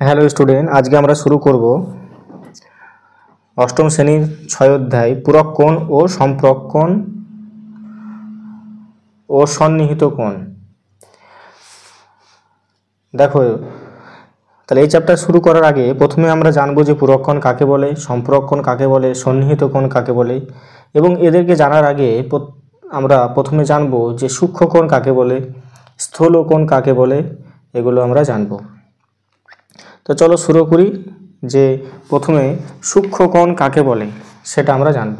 Hello student, আজকে আমরা শুরু করব অষ্টম শ্রেণীর ৬ অধ্যায় পূরক কোণ ও সম্পূরক কোণ ও সন্নিহিত কোণ। দেখো, তাহলে এই চ্যাপ্টার শুরু করার আগে প্রথমে আমরা জানবো যে পূরক কোণ কাকে বলে, সম্পূরক কোণ কাকে বলে, সন্নিহিত কোণ কাকে বলে, এবং এদেরকে জানার আগে আমরা প্রথমে জানবো যে সূক্ষ্ম কোণ কাকে বলে, স্থূল কোণ কাকে বলে, এগুলো আমরা জানবো। তো চলো শুরু করি যে প্রথমে সূক্ষ্ম কোণ কাকে বলে সেটা আমরা জানব।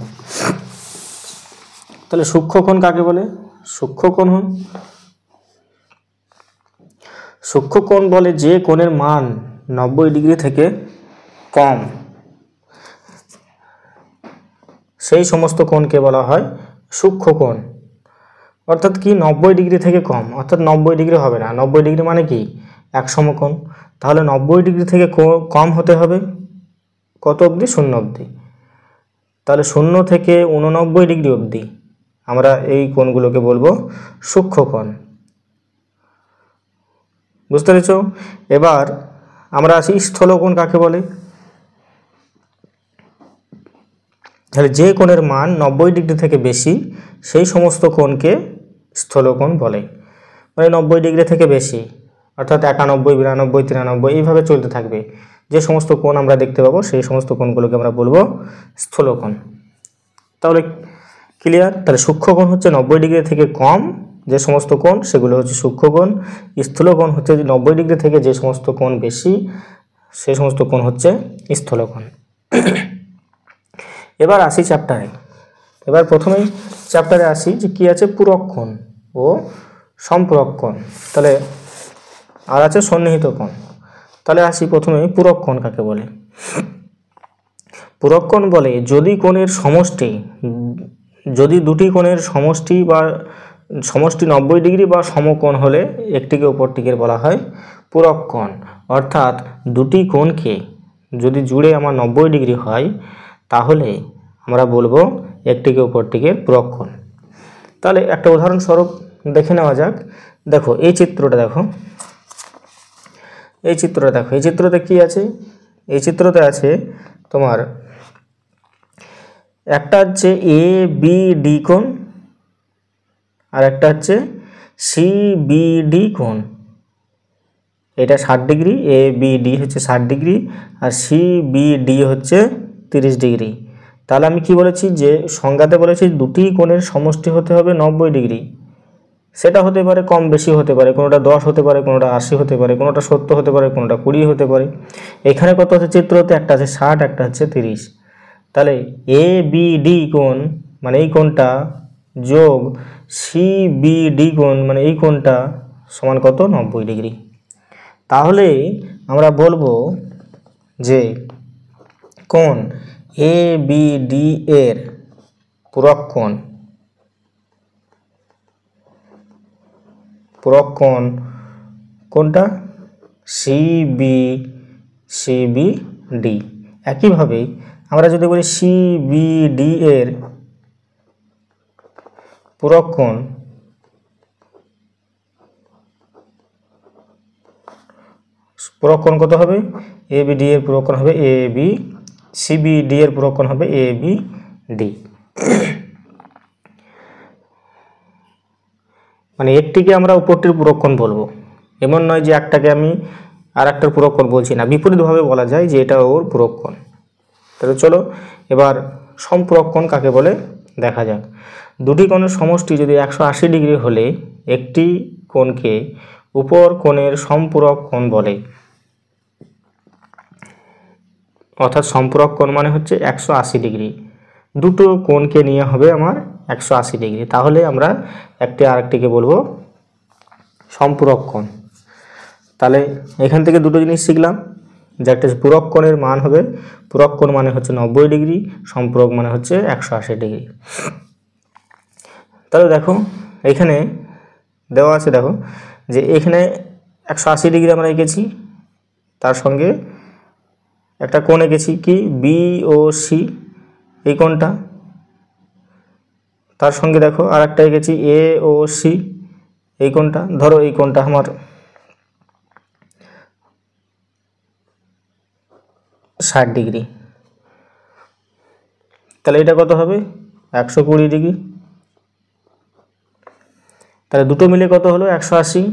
তাহলে সূক্ষ্ম কোণ কাকে বলে? সূক্ষ্ম কোণ বলে যে কোণের মান 90 ডিগ্রি থেকে কম, সেই সমস্ত কোণকে বলা হয় সূক্ষ্ম কোণ। অর্থাৎ কি 90 ডিগ্রি থেকে কম, অর্থাৎ 90 ডিগ্রি হবে না। 90 ডিগ্রি মানে কি? এক সমকোণ। তাহলে 90 ডিগ্রি থেকে কম হতে হবে কত অবধি? 0 অবধি। তাহলে 0 থেকে 89 ডিগ্রি অবধি আমরা এই কোণগুলোকে বলবো সূক্ষ্ম কোণ। বুঝতে পেরেছ? এবার আমরা আসি স্থূল কোণ কাকে বলে। তাহলে যে কোণের মান 90 ডিগ্রি থেকে বেশি সেই সমস্ত কোণকে স্থূল কোণ বলে। মানে 90 ডিগ্রি থেকে বেশি অর্থাৎ 91, 92, 93 এইভাবে চলতে থাকবে। যে সমস্ত কোণ আমরা দেখতে পাবো সেই সমস্ত কোণগুলোকে আমরা বলবো স্থূল কোণ। তাহলে ক্লিয়ার? তাহলে সূক্ষ্ম কোণ হচ্ছে 90 ডিগ্রি থেকে কম যে সমস্ত কোণ, সেগুলো হচ্ছে সূক্ষ্ম কোণ। স্থূল কোণ হচ্ছে 90 ডিগ্রি থেকে যে সমস্ত কোণ বেশি সেই সমস্ত কোণ হচ্ছে স্থূল কোণ। এবার আসি চ্যাপ্টারে। এবার প্রথমেই চ্যাপ্টারে আসি যে কি আছে? পূরক কোণ ও সম্পূরক কোণ। তাহলে আর আছে সন্নিহিত কোণ। তাহলে আসি প্রথমেই পূরক কোণ কাকে বলে। পূরক কোণ বলে যদি দুটি কোণের সমষ্টি 90 ডিগ্রি বা সমকোণ হলে একটিকে অপরটিকে বলা হয় পূরক কোণ। অর্থাৎ দুটি কোণকে যদি জুড়ে আমার 90 ডিগ্রি হয় তাহলে আমরা বলবো একটিকে অপরটিকে পূরক কোণ। তাহলে একটা উদাহরণস্বরূপ দেখে নেওয়া যাক। দেখো এই চিত্রটা দেখো, এই চিত্রতে কি আছে? এই চিত্রতে আছে তোমার একটা হচ্ছে ABD কোণ আর একটা হচ্ছে CBD কোণ। এটা 60 ডিগ্রি, ABD হচ্ছে 60 ডিগ্রি আর CBD হচ্ছে 30 ডিগ্রি। তাহলে আমি কি বলেছি? যে সংজ্ঞাতে বলেছি দুটি কোণের সমষ্টি হতে হবে 90 ডিগ্রি। সেটা হতে পারে কম বেশি হতে পারে, কোনোটা 10 হতে পারে, কোনোটা 80 হতে পারে, কোনোটা 70 হতে পারে, কোনোটা 20 হতে পারে। এখানে কত আছে চিত্রতে? একটা আছে 60, একটা হচ্ছে 30। তাহলে ABD কোণ মানে এই কোণটা যোগ CBD কোণ মানে এই কোণটা সমান কত? 90 ডিগ্রি। তাহলে আমরা বলবো যে কোণ ABD এর পূরক কোণ কোনটা? CBD। একইভাবে আমরা যদি বলি CBD এর পূরক কোণ কত হবে? ABD এর পূরক কোণ হবে AB, CBD এর পূরক কোণ হবে ABD। মানে একটিকে আমরা উপরটির পূরক কোণ বলবো, এমন নয় যে একটাকে আমি আর একটার পূরক কোণ বলছি না, বিপরীতভাবে বলা যায় যে এটা ওর পূরক কোণ। তাহলে চলো এবার সম্পূরক কোণ কাকে বলে দেখা যাক। দুটি কোণের সমষ্টি যদি 180 ডিগ্রি হলে একটি কোণকে উপর কোণের সম্পূরক কোণ বলে। অর্থাৎ সম্পূরক কোণ মানে হচ্ছে 180 ডিগ্রি। দুটো কোণকে নিয়ে হবে আমার 180 ডিগ্রি, তাহলে আমরা একটি আরেকটিকে বলবো সম্পূরক কোণ। তাহলে এখান থেকে দুটো জিনিস শিখলাম যে একটা পূরক কোণের মান হবে, পূরক কোণ মানে হচ্ছে 90 ডিগ্রি, সম্পূরক মানে হচ্ছে 180 ডিগ্রি। তাহলে দেখো এখানে দেওয়া আছে, দেখো যে এখানে 180 ডিগ্রি আমরা এঁকেছি, তার সঙ্গে একটা কোণ এঁকেছি কি BOC এই কোণটা, তার সঙ্গে দেখো আর একটা এঁকেছি AOC এই কোণটা। ধরো এই কোণটা আমার 60 ডিগ্রি। তাহলে এটা কত হবে 120 ডিগ্রি। তাহলে দুটো মিলে কত হলো 180।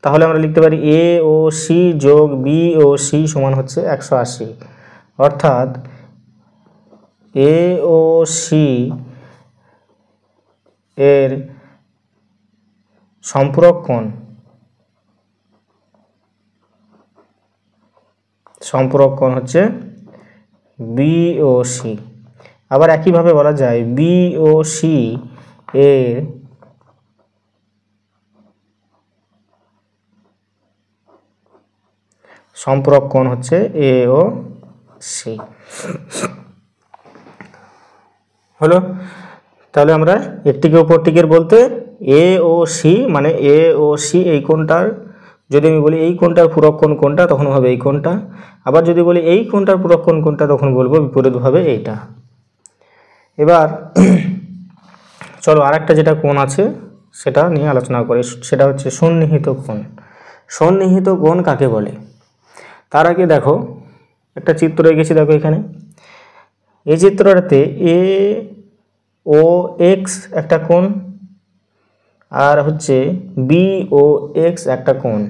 তাহলে আমরা লিখতে পারি এ ও সি যোগ বি ও সি সমান হচ্ছে 180, অর্থাৎ এ ও সি এর সম্পূরক কোণ হচ্ছে বি ও সি। আবার একইভাবে বলা যায় বি ও সি এর সম্পূরক কোণ হচ্ছে এ ও সি। হলো। তাহলে আমরা একটিকে অপরটিকের বলতে এ ও সি মানে এ ও সি এই কোণটার, যদি আমি বলি এই কোণটার পূরক কোণ কোনটা তখন হবে এই কোণটা, আবার যদি বলি এই কোণটার পূরক কোণ কোনটা তখন বলবো বিপরীতভাবে এইটা। এবার চলো আরেকটা যেটা কোণ আছে সেটা নিয়ে আলোচনা করি, সেটা হচ্ছে সন্নিহিত কোণ। সন্নিহিত কোণ কাকে বলে? তার আগে দেখো একটা চিত্র এঁকেছি, দেখো এখানে এই চিত্রটাতে এ ও এক্স একটা কোণ আর হচ্ছে বি ও এক্স একটা কোণ,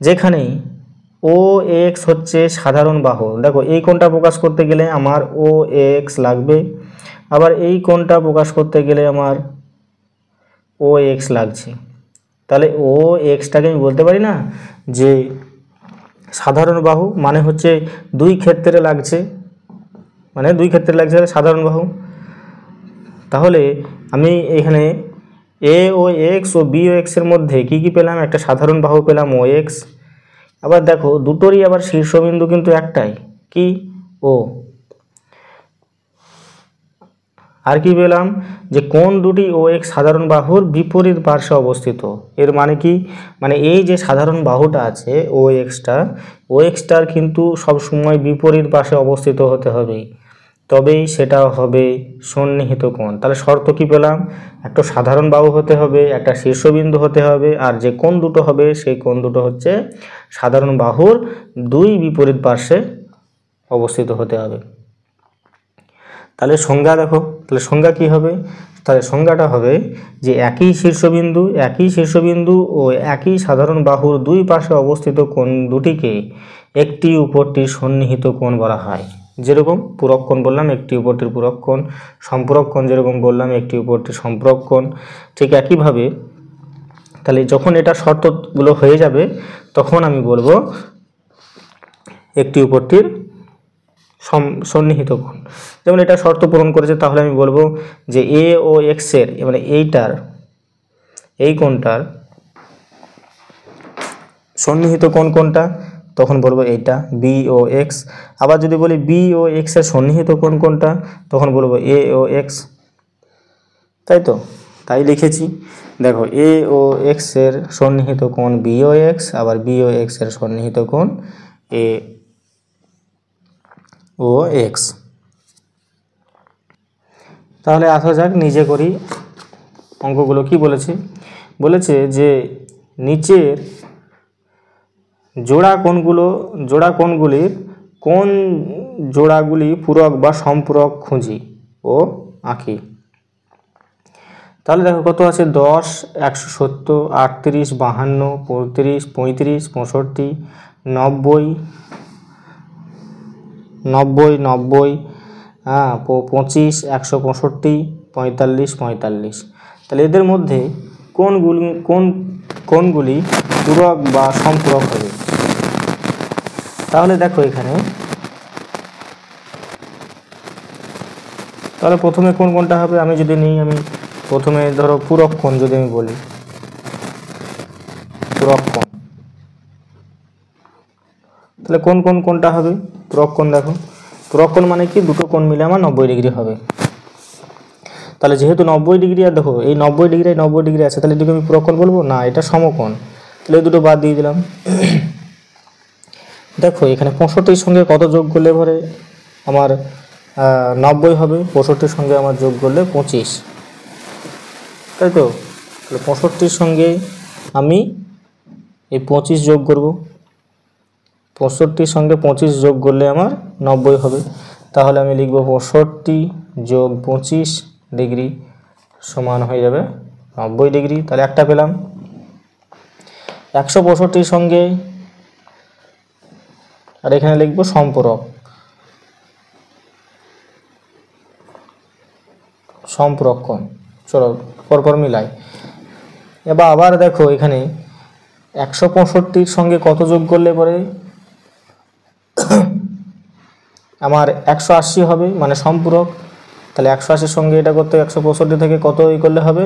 যেখানে ও এক্স হচ্ছে সাধারণ বাহু। দেখো এই কোণটা প্রকাশ করতে গেলে আমার ও এক্স লাগবে, আবার এই কোণটা প্রকাশ করতে গেলে আমার ও এক্স লাগছে। তাহলে ও এক্সটাকে আমি বলতে পারি না যে সাধারণ বাহু, মানে হচ্ছে দুই ক্ষেত্রে লাগছে, মানে দুই ক্ষেত্রে লাগছে সাধারণ বাহু। তাহলে আমি এখানে এ ও এক্স ও বি ও এক্সের মধ্যে কি কি পেলাম? একটা সাধারণ বাহু পেলাম ও এক্স। আবার দেখো দুটোরই আবার শীর্ষবিন্দু কিন্তু একটাই, কি ও। আর কি পেলাম? যে কোণ দুটি ও এক্স সাধারণ বাহুর বিপরীত পার্শ্বে অবস্থিত। এর মানে কি? মানে এই যে সাধারণ বাহুটা আছে ও এক্সটার কিন্তু সব সময় বিপরীত পাশে অবস্থিত হতে হবে, তবেই সেটা হবে সন্নিহিত কোণ। তাহলে শর্ত কি পেলাম? একটা সাধারণ বাহু হতে হবে, একটা শীর্ষবিন্দু হতে হবে, আর যে কোণ দুটো হবে সেই কোণ দুটো হচ্ছে সাধারণ বাহুর দুই বিপরীত পার্শ্বে অবস্থিত হতে হবে। তাহলে সংজ্ঞা দেখো, তাহলে সংজ্ঞা কি হবে? তাহলে সংজ্ঞাটা হবে যে একই শীর্ষবিন্দু ও একই সাধারণ বাহুর দুই পাশে অবস্থিত কোণ দুটিকে একটি উপরটির সন্নিহিত কোণ বলা হয়। যেরকম পূরক কোণ বললাম একটি উপরটির পূরক কোণ, সম্পূরক কোণ যেরকম বললাম একটি উপরটির সম্পূরক কোণ, ঠিক একইভাবে তাহলে যখন এটা শর্তগুলো হয়ে যাবে তখন আমি বলবো একটি উপরটির সন্নিহিত কোণ। যেমন এটা শর্ত পূরণ করেছে, তাহলে আমি বলবো যে এ ও এক্সের মানে এই কোণটার সন্নিহিত কোণ কোনটা? তখন বলবো এইটা বি ও এক্স। আবার যদি বলি বি ও এক্সের সন্নিহিত কোণ কোনটা তখন বলবো এ ও এক্স। তাই তো, তাই লিখেছি। দেখো এ ও এক্সের সন্নিহিত কোণ বি ও এক্স, আবার বি ও এক্সের সন্নিহিত কোণ এ ও এক্স। তাহলে আসা যাক নিজে করি অঙ্কগুলো। কি বলেছে যে নিচের জোড়া কোণগুলির কোন জোড়াগুলি পূরক বা সম্পূরক খুঁজি ও আঁকি। তাহলে দেখো কত আছে 10, 170, 38, 52, 35, 35, 65, 90, 25, 165, 45, 45। তাহলে এদের মধ্যে কোনগুলি পূরক বা সম্পূরক হবে? তাহলে দেখো এখানে, তাহলে প্রথমে কোনটা হবে? আমি যদি নিই, আমি প্রথমে ধরো পূরক কোণ যদি আমি বলি, পূরক কোণ, তাহলে কোনটা হবে? পূরক কোণ। দেখো পূরক কোণ মানে কি? দুটো কোণ মিলে আমার 90 ডিগ্রি হবে। তাহলে যেহেতু 90 ডিগ্রি, আর দেখো এই 90 ডিগ্রি আছে, তাহলে এটাকে আমি পূরক কোণ বলবো না, এটা সমকোণ। তাহলে এই দুটো বাদ দিয়ে দিলাম। দেখো এখানে 65-র সঙ্গে কত যোগ করলে পরে আমার 90 হবে? 65-র সঙ্গে আমার যোগ করলে 25, তাই তো। তাহলে 65-র সঙ্গে আমি এই 25 যোগ করব, 65 সঙ্গে 25 যোগ করলে আমার 90 হবে। তাহলে আমি লিখব 65 যোগ 25 ডিগ্রি সমান হয়ে যাবে 90 ডিগ্রি। তাহলে একটা পেলাম। 165 সঙ্গে আর এখানে লিখব সম্পূরক, সম্পূরক কোণ। চলো পরপর মিলাই। এবার আবার দেখো এখানে 165 সঙ্গে কত যোগ করলে পরে আমার 180 হবে, মানে সম্পূরক। তাহলে 180 সঙ্গে এটা করতে 165 থেকে কত ই করলে হবে,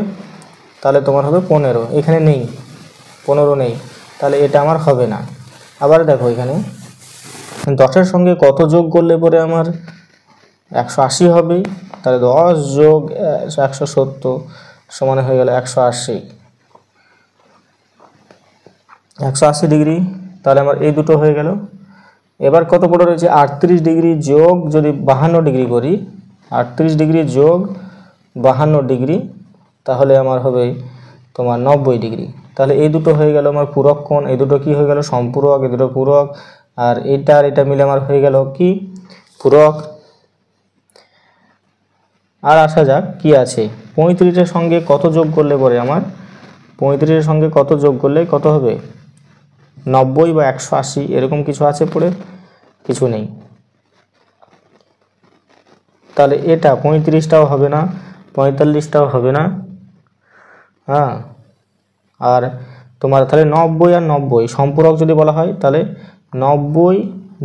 তাহলে তোমার হবে 15। এখানে নেই, 15 নেই, তাহলে এটা আমার হবে না। আবার দেখো এখানে 10-এর সঙ্গে কত যোগ করলে পরে আমার 180 হবে, তাহলে 10 যোগ 170 সমান হয়ে গেল 180 ডিগ্রি। তাহলে আমার এই দুটো হয়ে গেল। এবার কত পড়ে রয়েছে 38 ডিগ্রি যোগ যদি 52 ডিগ্রি করি, 38 ডিগ্রি যোগ 52 ডিগ্রি, তাহলে আমার হবে তোমার 90 ডিগ্রি। তাহলে এই দুটো হয়ে গেল আমার পূরক কোণ। এই দুটো কি হয়ে গেল, সম্পূরক। এই দুটো পূরক, আর এটা আর এটা মিলে আমার হয়ে গেল কি, পূরক। আর আসা যাক কি আছে, 35-এর সঙ্গে কত যোগ করলে পরে আমার 35-এর সঙ্গে কত যোগ করলে কত হবে, 90 বা 180 এরকম কিছু আছে পড়ে, কিছু নেই। তাহলে এটা 35টাও হবে না, 45টাও হবে না। হ্যাঁ, আর তোমার তাহলে 90 আর 90 সম্পূরক যদি বলা হয়, তাহলে 90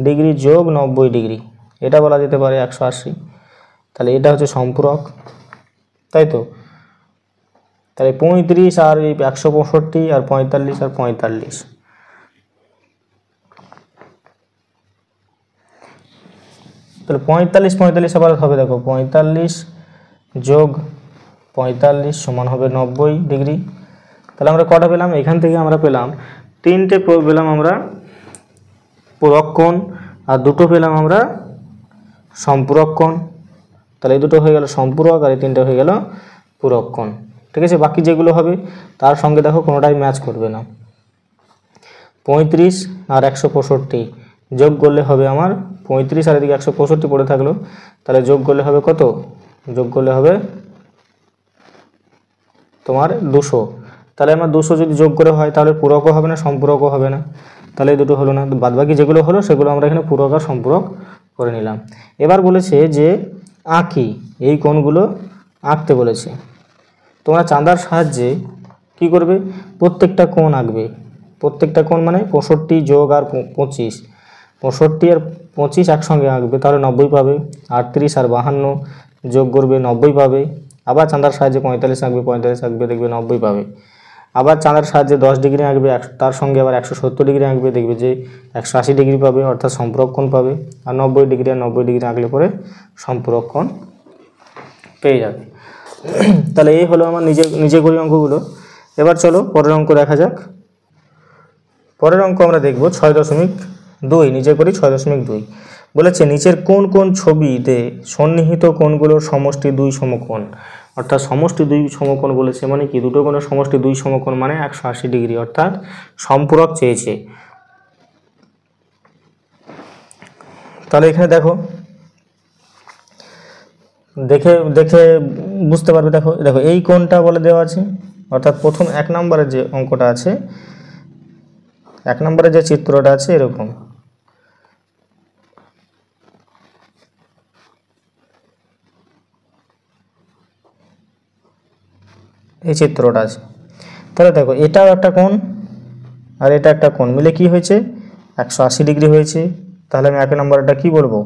ডিগ্রি যোগ 90 ডিগ্রি এটা বলা যেতে পারে 180। তাহলে এটা হচ্ছে সম্পূরক, তাই তো। তাহলে 35 আর 165 আর 45 আর 45। তাহলে 45 আবার হবে, দেখো 45 যোগ 45 সমান হবে 90 ডিগ্রি। তাহলে আমরা কটা পেলাম, এখান থেকে আমরা পেলাম 3টে পেলাম আমরা পূরক কোণ, আর দুটো পেলাম আমরা সম্পূরক কোণ। তাহলে এই দুটো হয়ে গেল সম্পূরক, আর এই 3টে হয়ে গেল পূরক কোণ। ঠিক আছে, বাকি যেগুলো হবে তার সঙ্গে দেখো কোনোটাই ম্যাচ করবে না। 35 আর 165 যোগ করলে হবে আমার 35, আর এদিকে 165 পড়ে থাকলো, তাহলে যোগ করলে হবে কত, যোগ করলে হবে তোমার 200। তাহলে আমার 200 যদি যোগ করে হয় তাহলে পূরকও হবে না, সম্পূরকও হবে না। তাহলে এই দুটো হলো না। বাদবাকি যেগুলো হলো সেগুলো আমরা এখানে পূরক আর সম্পূরক করে নিলাম। এবার বলেছে যে আঁকি, এই কোণগুলো আঁকতে বলেছে। তোমরা চাঁদার সাহায্যে কি করবে, প্রত্যেকটা কোণ আঁকবে। প্রত্যেকটা কোণ মানে 65 যোগ আর 25, 65 আর 25 একসঙ্গে আঁকবে, তাহলে 90 পাবে। 38 আর 52 যোগ করবে, 90 পাবে। আবার চাঁদার সাহায্যে 45 আঁকবে, 45 আঁকবে, দেখবে 90 পাবে। আবার চাঁদার সাহায্যে 10 ডিগ্রি আঁকবে, তার সঙ্গে আবার 170 ডিগ্রি আঁকবে, দেখবে যে 180 ডিগ্রি পাবে, অর্থাৎ সম্পূরক কোণ পাবে। আর 90 ডিগ্রি আর 90 ডিগ্রি আঁকলে পরে সম্পূরক কোণ পেয়ে যাবে। তাহলে এই হলো আমার নিজে করি অঙ্কগুলো। এবার চলো পরের অঙ্ক দেখা যাক। পরের অঙ্ক আমরা দেখব 6.2, নিজে করি 6.2। বলেছে নিচের কোন কোন ছবিতে সন্নিহিত কোণগুলোর সমষ্টি 2 সমকোণ, অর্থাৎ সমষ্টি 2 সমকোণ বলেছে, মানে কি দুটো কোণের সমষ্টি 2 সমকোণ মানে 180 ডিগ্রি, অর্থাৎ সম্পূরক চেয়েছে। তাহলে এখানে দেখো, দেখে দেখে বুঝতে পারবে। দেখো দেখো এই কোণটা বলে দেওয়া আছে, অর্থাৎ প্রথম 1 নম্বরের যে অঙ্কটা আছে, 1 নম্বরে যে চিত্রটা আছে এরকম, এই চিত্রটা আছে। তাহলে দেখো এটাও একটা কোণ আর এটা একটা কোণ, মিলে কি হয়েছে 180 ডিগ্রি হয়েছে। তাহলে আমি 1 নম্বরটা কি বলবো,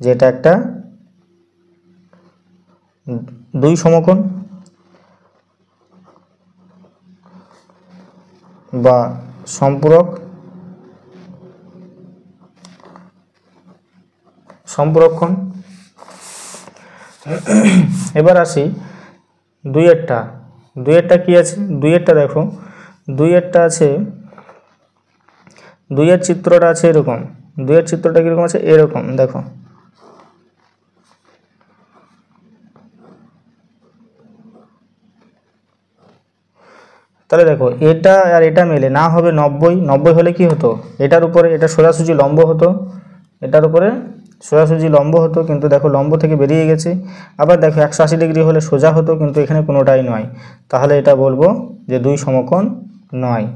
যে এটা একটা 2 সমকোণ বা সম্পূরক কোণ। এবার আসি 2-এরটা কি আছে, 2-এরটা দেখো, 2-এরটা আছে, 2-এর চিত্রটা আছে এরকম। 2-এর চিত্রটা কিরকম আছে, এরকম দেখো। তাহলে দেখো এটা আর এটা মেলে না হবে 90, 90 হলে কি হতো, এটার উপরে এটা সোজাসুজি লম্ব হতো, এটার উপরে সোজাসুজি লম্ব হতো, কিন্তু দেখো লম্ব থেকে বেরিয়ে গেছে। আবার দেখো 180 ডিগ্রি হলে সোজা হতো, কিন্তু এখানে কোনোটাই নয়। তাহলে এটা বলবো যে 2 সমকোণ নয়,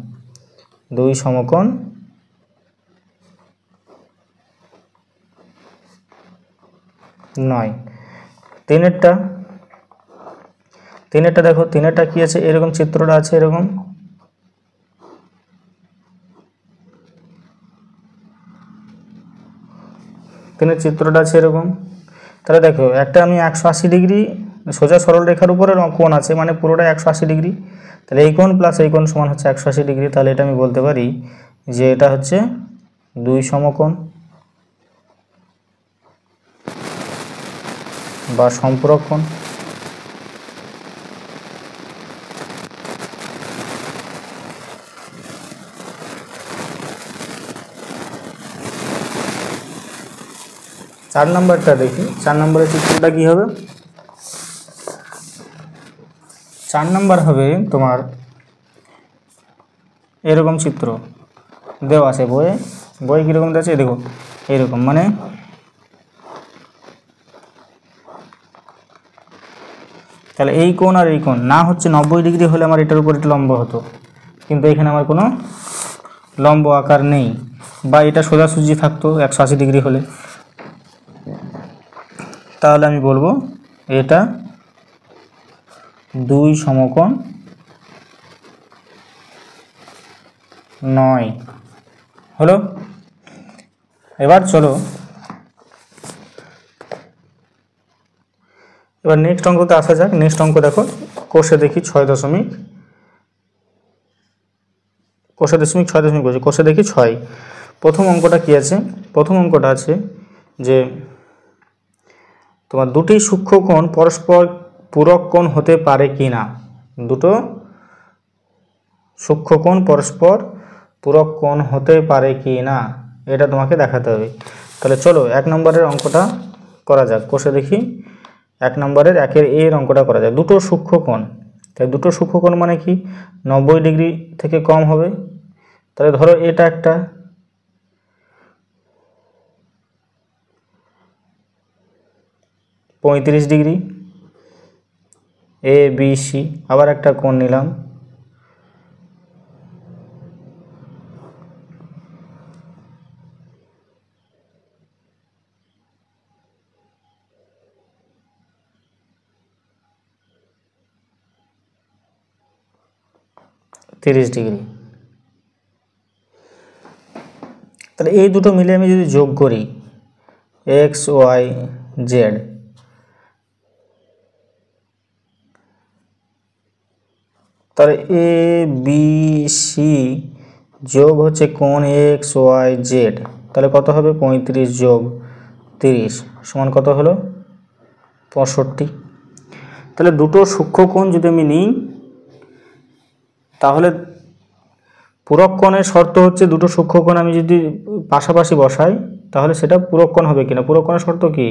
2 সমকোণ নয়। তিনেরটা দেখো, তিনেরটা কি আছে, এরকম চিত্রটা আছে, এরকম তিনের চিত্রটা আছে এরকম। তাহলে দেখো একটা আমি 180 ডিগ্রি সোজা সরল রেখার উপরে কোণ আছে, মানে পুরোটা 180 ডিগ্রি। তাহলে এই কোণ প্লাস এই কোণ সমান হচ্ছে 180 ডিগ্রি। তাহলে এটা আমি বলতে পারি যে এটা হচ্ছে 2 সমকোণ বা সম্পূরক কোণ। চার নম্বরটা দেখি, 4 নম্বরের চিত্রটা কি হবে। 4 নম্বর হবে তোমার এরকম চিত্র দেওয়া আছে বই কীরকম দেওয়া আছে দেখো, এরকম, মানে তাহলে এই কোণ আর এই কোণ না হচ্ছে 90 ডিগ্রি হলে আমার এটার উপর একটা লম্ব হতো, কিন্তু এখানে আমার কোনো লম্ব আকার নেই, বা এটা সোজাসুজি থাকতো 180 ডিগ্রি হলে। তাহলে আমি বলবো এটা 2 সমকোণ নয় হলো। এবার চলো এবার নেক্সট অঙ্কতে আসা যাক। নেক্সট অঙ্ক দেখো, কোষে দেখি 6.6 বলছি, কোষে দেখি 6। প্রথম অঙ্কটা কি আছে, প্রথম অঙ্কটা আছে যে তোমার দুটি সূক্ষ্মকোণ পরস্পর পূরক কোণ হতে পারে কি না, দুটো সূক্ষ্মকোণ পরস্পর পূরক কোণ হতে পারে কি না, এটা তোমাকে দেখাতে হবে। তাহলে চলো 1 নম্বরের অঙ্কটা করা যাক। কোষে দেখি 1 নম্বরের 1-এর এর অঙ্কটা করা যাক। দুটো সূক্ষ্মকোণ, তাই দুটো সূক্ষ্মকোণ মানে কি 90 ডিগ্রি থেকে কম হবে। তাহলে ধরো এটা একটা, পঁয়ত্রিশ ডিগ্রি ABC, আবার একটা কোণ নিলাম তিরিশ ডিগ্রি। তাহলে এই দুটো মিলে আমি যদি যোগ করি XYZ, তাহলে ABC যোগ হচ্ছে কোণ XYZ, তাহলে কত হবে 35 যোগ 30 সমান কত হলো 65। তাহলে দুটো সূক্ষ্মকোণ যদি আমি নিই, তাহলে পূরক কোণের শর্ত হচ্ছে দুটো সূক্ষ্মকোণ আমি যদি পাশাপাশি বসাই তাহলে সেটা পূরক কোণ হবে কিনা। পূরক কোণের শর্ত কি,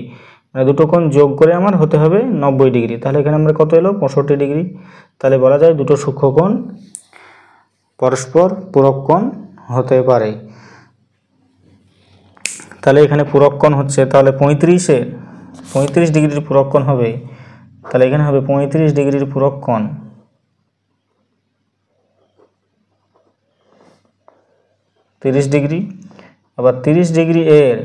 মানে দুটো কোণ যোগ করে আমার হতে হবে 90 ডিগ্রি। তাহলে এখানে আমরা কত এলো 65 ডিগ্রি। তাহলে বলা যায় দুটো সূক্ষ্মকোণ পরস্পর পূরক কোণ হতে পারে। তাহলে এখানে পূরক কোণ হচ্ছে, তাহলে 35 ডিগ্রির পূরক কোণ হবে, তাহলে এখানে হবে 35 ডিগ্রির পূরক কোণ 30 ডিগ্রি, আবার 30 ডিগ্রি এর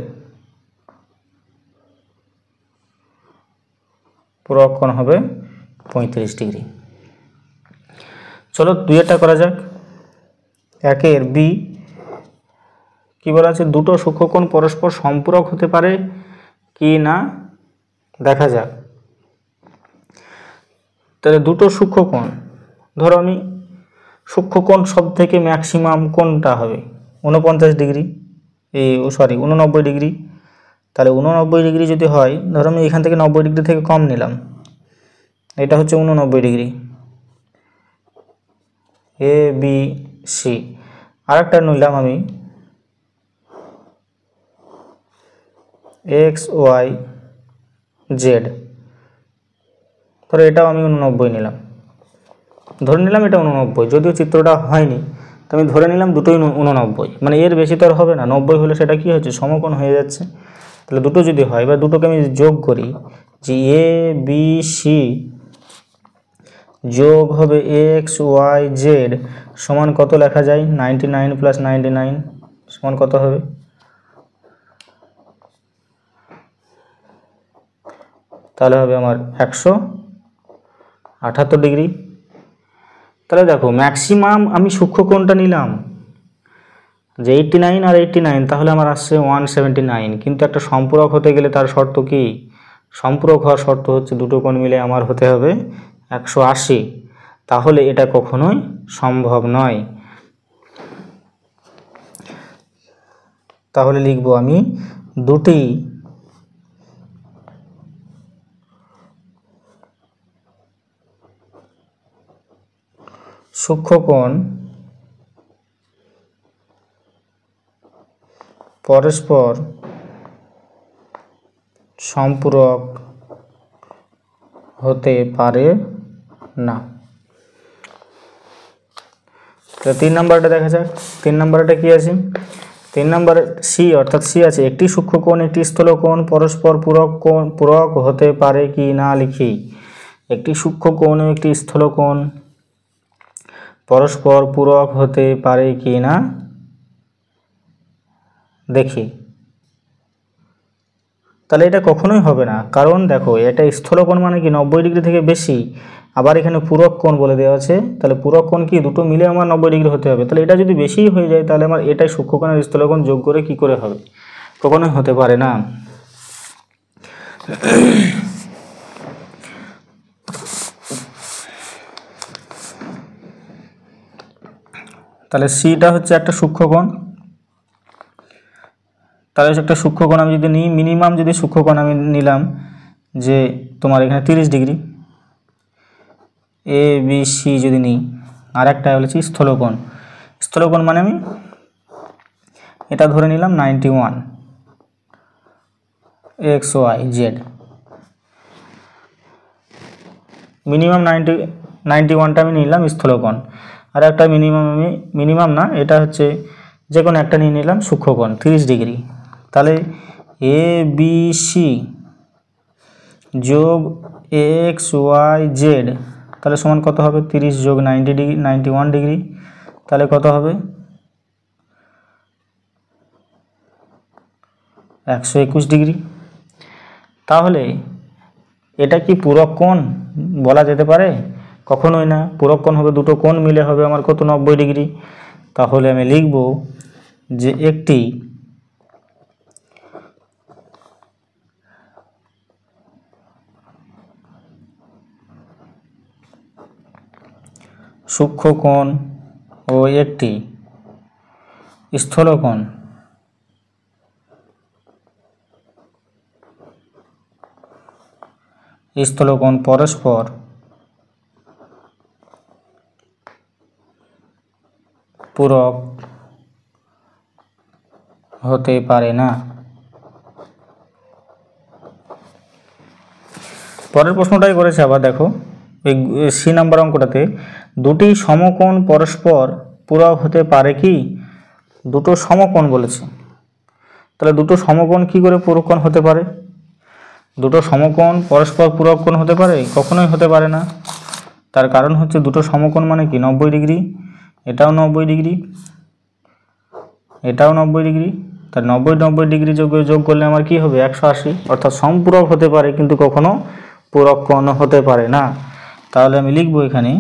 পূরক কোণ হবে 35 ডিগ্রি। চলো 2-এরটা করা যাক। 1-এর B কি বলা আছে, দুটো সূক্ষ্মকোণ পরস্পর সম্পূরক হতে পারে কি না দেখা যাক। তাহলে দুটো সূক্ষ্মকোণ, ধরো আমি সূক্ষ্মকোণ সব থেকে ম্যাক্সিমাম কোনটা হবে 49 ডিগ্রি, 89 ডিগ্রি। তাহলে 89 ডিগ্রি যদি হয়, ধরো আমি এখান থেকে 90 ডিগ্রি থেকে কম নিলাম, এটা হচ্ছে 89 ডিগ্রি ABC। আর একটা নিলাম আমি XYZ, ধরো এটাও আমি 89 নিলাম। ধরে নিলাম এটা 89, যদিও চিত্রটা হয়নি, তো আমি ধরে নিলাম দুটোই 89, মানে এর বেশি তো আর হবে না। 90 হলে সেটা কি হচ্ছে, সমকোণ হয়ে যাচ্ছে। তাহলে দুটো যদি হয়, এবার দুটোকে আমি যোগ করি, যে এ বি সি যোগ হবে এক্স ওয়াই জেড সমান কত লেখা যায়, 99 + 99 সমান কত হবে, তাহলে হবে আমার 178 ডিগ্রি। তাহলে দেখো ম্যাক্সিমাম আমি সূক্ষ্মকোণটা নিলাম যে 89 আর 89, তাহলে আমার আসছে 179, কিন্তু একটা সম্পূরক হতে গেলে তার শর্ত কি, সম্পূরক হওয়ার শর্ত হচ্ছে দুটো কোণ মিলে আমার হতে হবে 180, তাহলে এটা কখনোই সম্ভব নয়। তাহলে লিখব আমি দুটি সূক্ষ্মকোণ পরস্পর সম্পূরক হতে পারে না। তো 3 নম্বরটা দেখা যাক। 3 নম্বরটা কি আছে, 3 নম্বর সি, অর্থাৎ সি আছে একটি সূক্ষ্মকোণ একটি স্থূলকোণ পরস্পর পূরক হতে পারে কি না লিখি। একটি সূক্ষ্মকোণ ও একটি স্থূলকোণ পরস্পর পূরক হতে পারে কি না দেখি। তাহলে এটা কখনোই হবে না, কারণ দেখো এটা স্থূলকোণ মানে কি 90 ডিগ্রি থেকে বেশি, আবার এখানে পূরক কোণ বলে দেওয়া আছে, তাহলে পূরক কোণ কি দুটো মিলে আমার 90 ডিগ্রি হতে হবে। তাহলে এটা যদি বেশি হয়ে যায় তাহলে আমার এটাই সূক্ষ্মকোণ আর স্থূলকোণ যোগ করে কি করে হবে, কখনোই হতে পারে না। তাহলে সিটা হচ্ছে একটা সূক্ষ্মকোণ, তাহলে একটা সূক্ষ্মকোণ আমি যদি নিই, মিনিমাম যদি সূক্ষ্মকোণ আমি নিলাম যে তোমার এখানে 30 ডিগ্রি এ বি সি যদি নিই, আর একটা বলেছি স্থূলকোণ। স্থূলকোণ মানে আমি এটা ধরে নিলাম 91 এক্স ওয়াই জেড, মিনিমাম 91টা আমি নিলাম স্থূলকোণ, আর একটা মিনিমাম না, এটা হচ্ছে যে কোনো একটা নিয়ে নিলাম সূক্ষ্মকোণ 30 ডিগ্রি। তাহলে এ বি সি যোগ এক্স ওয়াই জেড তাহলে সমান কত হবে, 30 যোগ 90 ডিগ্রি 91 ডিগ্রি, তাহলে কত হবে 121 ডিগ্রি। তাহলে এটা কি পূরক কোণ বলা যেতে পারে, কখনোই না। পূরক কোণ হবে দুটো কোণ মিলে হবে আমার কত, 90 ডিগ্রি। তাহলে আমি লিখব যে একটি সূক্ষ্মকোণ ও একটি স্থূলকোণ পরস্পর পূরক হতে পারে না। পরের প্রশ্নটাই করেছে আবার দেখো, এই সি নাম্বার অঙ্কটাতে দুটি সমকোণ পরস্পর পূরক হতে পারে কি, দুটো সমকোণ বলেছে, তাহলে দুটো সমকোণ কি করে পূরক কোণ হতে পারে, দুটো সমকোণ পরস্পর পূরক কোণ হতে পারে, কখনোই হতে পারে না। তার কারণ হচ্ছে দুটো সমকোণ মানে কি 90 ডিগ্রি, এটাও 90 ডিগ্রি, এটাও 90 ডিগ্রি, তার 90 ডিগ্রি যোগ করলে আমার কি হবে 180, অর্থাৎ সম্পূরক হতে পারে কিন্তু কখনো পূরক কোণ হতে পারে না। তাহলে আমি লিখব এখানে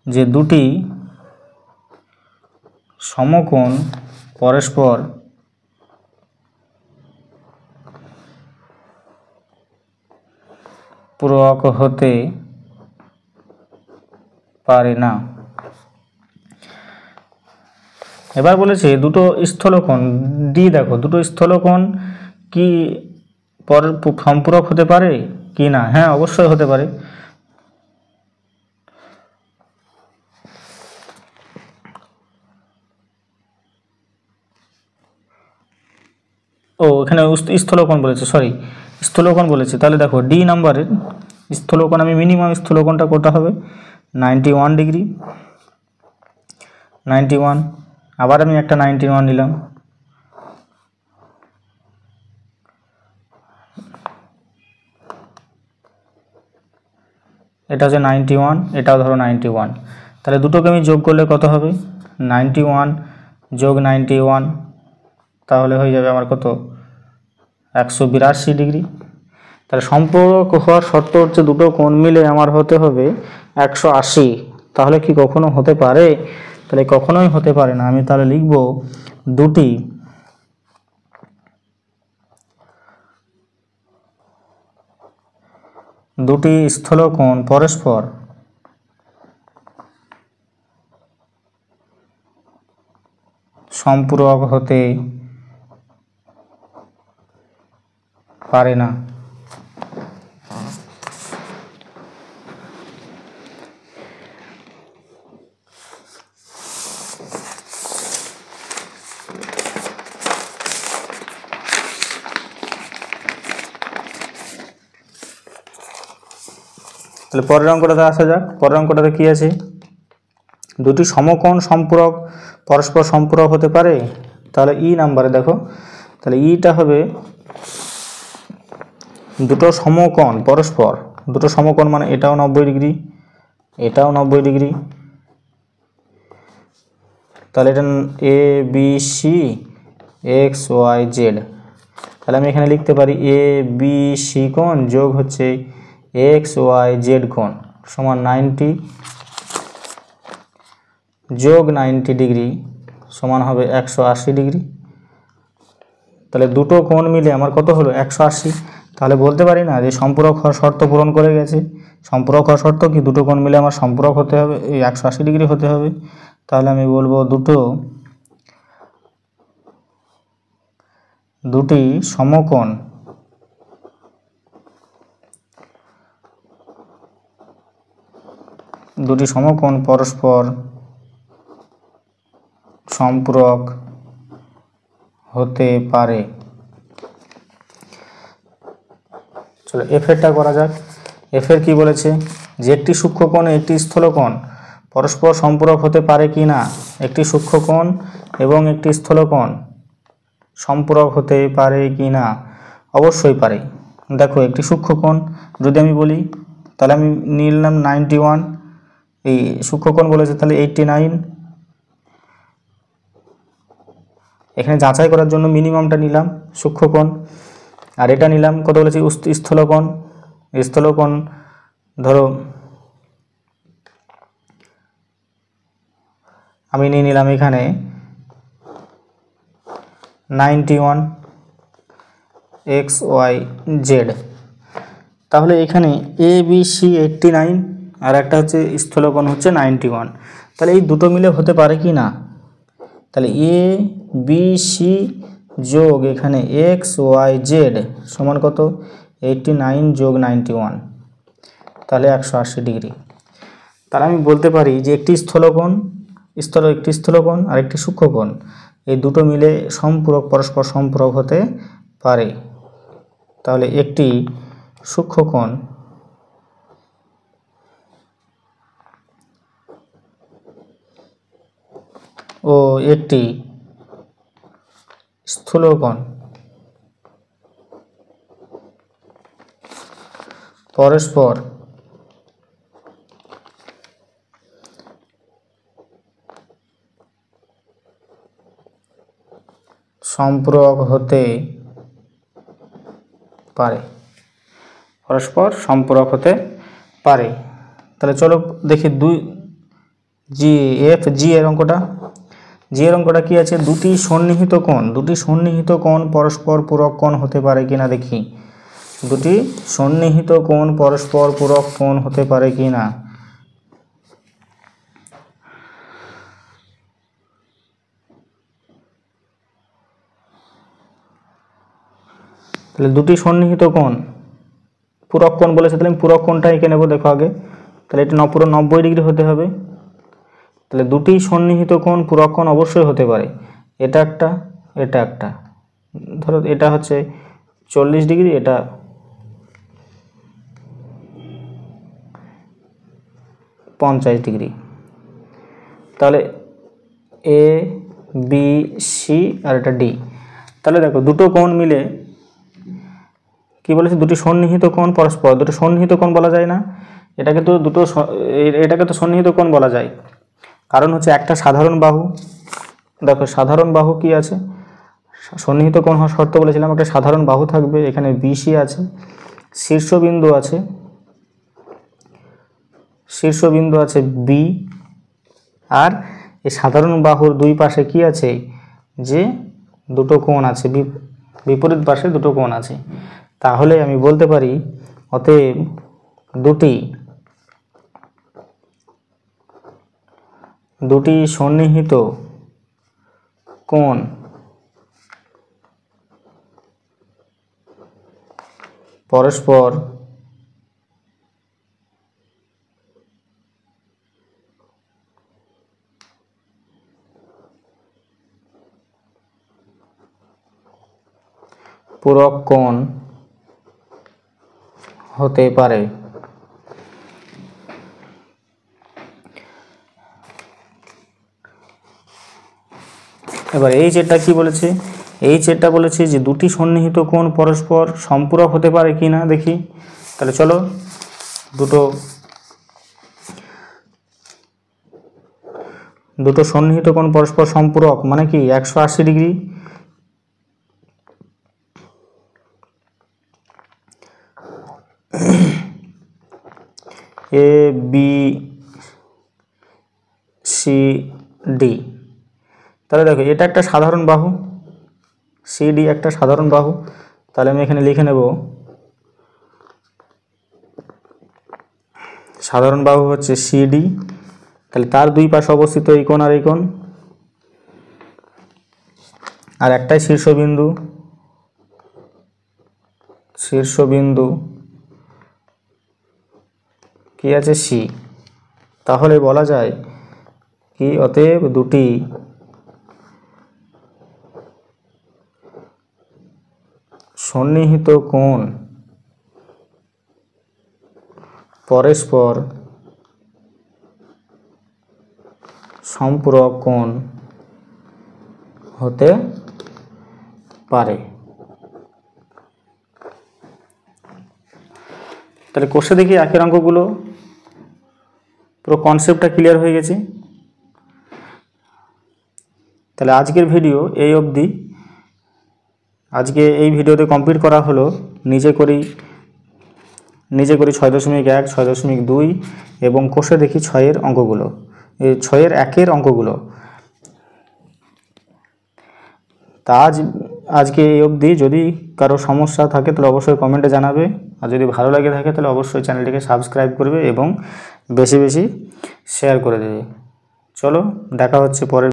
যে দুটি সমকোণ পরস্পর পূরক হতে পারে না। এবার বলেছে দুটো স্থূলকোণ ডি, দেখো দুটো স্থূলকোণ কি সম্পূরক হতে পারে কি না, হ্যাঁ অবশ্যই হতে পারে। ও এখানে স্থূলকোণ বলেছে, সরি স্থূলকোণ বলেছে, তাহলে দেখো ডি নাম্বারের স্থূলকোণ আমি মিনিমাম স্থূলকোণটা কোনটা হবে, 91 ডিগ্রি, 91, আবার আমি একটা 91 নিলাম, এটা হচ্ছে 91, এটাও ধরো 91, তাহলে দুটোকে আমি যোগ করলে কত হবে? 91 যোগ 91, তাহলে হয়ে যাবে আমার কত? 182 ডিগ্রি। তাহলে সম্পর্ক হওয়ার শর্ত হচ্ছে দুটো কোণ মিলে আমার হতে হবে 180। তাহলে কি কখনো হতে পারে? তাহলে কখনোই হতে পারে না। আমি তাহলে লিখব দুটি স্থলকোণ পরস্পর সম্পূরক হতে পারে না। তাহলে পরের অঙ্কটাতে আসা যাক। পরের অঙ্কটাতে কি আছে? দুটি সমকোণ সম্পূরক পরস্পর সম্পূরক হতে পারে। তাহলে ই নাম্বারে দেখো, তাহলে ইটা হবে দুটো সমকোণ পরস্পর, দুটো সমকোণ মানে এটাও 90 ডিগ্রি, এটাও 90 ডিগ্রি, তাহলে এটা A B C X Y Z. তাহলে আমি এখানে লিখতে পারি এ বি সি কোণ যোগ হচ্ছে এক্স ওয়াই জেড কোণ সমান 90 যোগ 90 ডিগ্রি সমান হবে 180 ডিগ্রি। তাহলে দুটো কোণ মিলে আমার কত হলো? 180। তাহলে বলতে পারি না যে সম্পূরক হওয়ার শর্ত পূরণ করে গেছে। সম্পূরক হওয়ার শর্ত কি? দুটো কোণ মিলে আমার সম্পূরক হতে হবে, এই 180 ডিগ্রি হতে হবে। তাহলে আমি বলবো দুটি সমকোণ পরস্পর সম্পূরক হতে পারে। চলো এফেরটা করা যাক। এফের কি বলেছে? যে একটি সূক্ষ্মকোণ একটি স্থলকোণ পরস্পর সম্পূরক হতে পারে কি না। একটি সূক্ষ্মকোণ এবং একটি স্থলকোণ সম্পূরক হতে পারে কি না? অবশ্যই পারে। দেখো একটি সূক্ষ্মকোণ যদি আমি বলি, তাহলে আমি নিলাম 91, এই সূক্ষ্মকোণ বলেছে তাহলে 89, এখানে যাচাই করার জন্য মিনিমামটা নিলাম সূক্ষ্মকোণ, আর এটা নিলাম কত বলেছি? স্থলকোণ। স্থলকোণ ধরো আমি নিয়ে নিলাম এখানে 91 এক্স ওয়াই জেড। তাহলে এখানে এ বি সি 89 আর একটা হচ্ছে স্থলকোণ হচ্ছে 91। তাহলে এই দুটো মিলে হতে পারে কি না? তাহলে এ বি সি যোগ এখানে এক্স ওয়াই জেড সমান কত? 89 যোগ 91, তাহলে 180 ডিগ্রি। তাহলে আমি বলতে পারি যে একটি স্থলকোণ আর একটি সূক্ষ্মকোণ এই দুটো মিলে পরস্পর সম্পূরক হতে পারে। তাহলে একটি সূক্ষ্মকোণ ও একটি স্থূলকোণ পরস্পর সম্পূরক হতে পারে, পরস্পর সম্পূরক হতে পারে। তাহলে চলো দেখি জি এর অঙ্কটা কি আছে? দুটি সন্নিহিত কোণ পরস্পর পূরক কোণ হতে পারে কিনা দেখি। দুটি সন্নিহিত কোণ পরস্পর পূরক কোণ হতে পারে কিনা। তাহলে দুটি সন্নিহিত কোণ পূরক কোণ বলেছে, তাহলে আমি পূরক কোণটা এঁকে নেব। দেখো আগে, তাহলে এটা পুরো 90 ডিগ্রি হতে হবে। তাহলে দুটি সন্নিহিত কোণ পূরক কোণ অবশ্যই হতে পারে। এটা একটা ধরো এটা হচ্ছে 40 ডিগ্রি, এটা 50 ডিগ্রি। তাহলে এ বি সি আর এটা ডি। তাহলে দেখো দুটো কোণ মিলে কি বলেছে, দুটি সন্নিহিত কোণ পরস্পর, দুটো সন্নিহিত কোণ বলা যায় না, এটাকে তো সন্নিহিত কোণ বলা যায়। কারণ হচ্ছে একটা সাধারণ বাহু, দেখো সাধারণ বাহু কি আছে, সন্নিহিত কোণ হওয়ার শর্ত বলেছিলাম একটা সাধারণ বাহু থাকবে, এখানে বিসি আছে, শীর্ষবিন্দু আছে বি, আর এই সাধারণ বাহুর দুই পাশে কি আছে, যে দুটো কোণ আছে, বিপরীত পাশে দুটো কোণ আছে। তাহলে আমি বলতে পারি অতএব দুটি সন্নিহিত কোণ পরস্পর পূরক কোণ হতে পারে। এবার এই যেটা কি বলেছে, এই যেটা বলেছে যে দুটি সন্নিহিত কোণ পরস্পর সম্পূরক হতে পারে কি না দেখি। তাহলে চলো, দুটো সন্নিহিত কোণ পরস্পর সম্পূরক মানে কি 180 ডিগ্রি। এ বি সি ডি। তাহলে দেখো এটা একটা সাধারণ বাহু, সিডি একটা সাধারণ বাহু। তাহলে আমি এখানে লিখে নেব সাধারণ বাহু হচ্ছে সিডি। তাহলে তার দুই পাশে অবস্থিত এই কোণ আর এই কোণ, আর একটাই শীর্ষবিন্দু কি আছে, সি। তাহলে বলা যায় কি, অতএব দুটি সন্নিহিত কোণ পরস্পর সম্পূরক কোণ হতে পারে। তাহলে কোষে দেখি একের অঙ্কগুলো পুরো কনসেপ্টটা ক্লিয়ার হয়ে গেছে। তাহলে আজকের ভিডিও এই অবধি। আজকে এই ভিডিওতে কমপ্লিট করা হলো নিজে করি 6.1, 6.2 এবং কোষে দেখি 6-এর অঙ্কগুলো, এই 6-এর 1-এর অঙ্কগুলো। তা আজকে এই অবধি। যদি কারো সমস্যা থাকে তাহলে অবশ্যই কমেন্টে জানাবে, আর যদি ভালো লাগে থাকে তাহলে অবশ্যই চ্যানেলটিকে সাবস্ক্রাইব করবে এবং বেশি বেশি শেয়ার করে দেবে। চলো, দেখা হচ্ছে পরের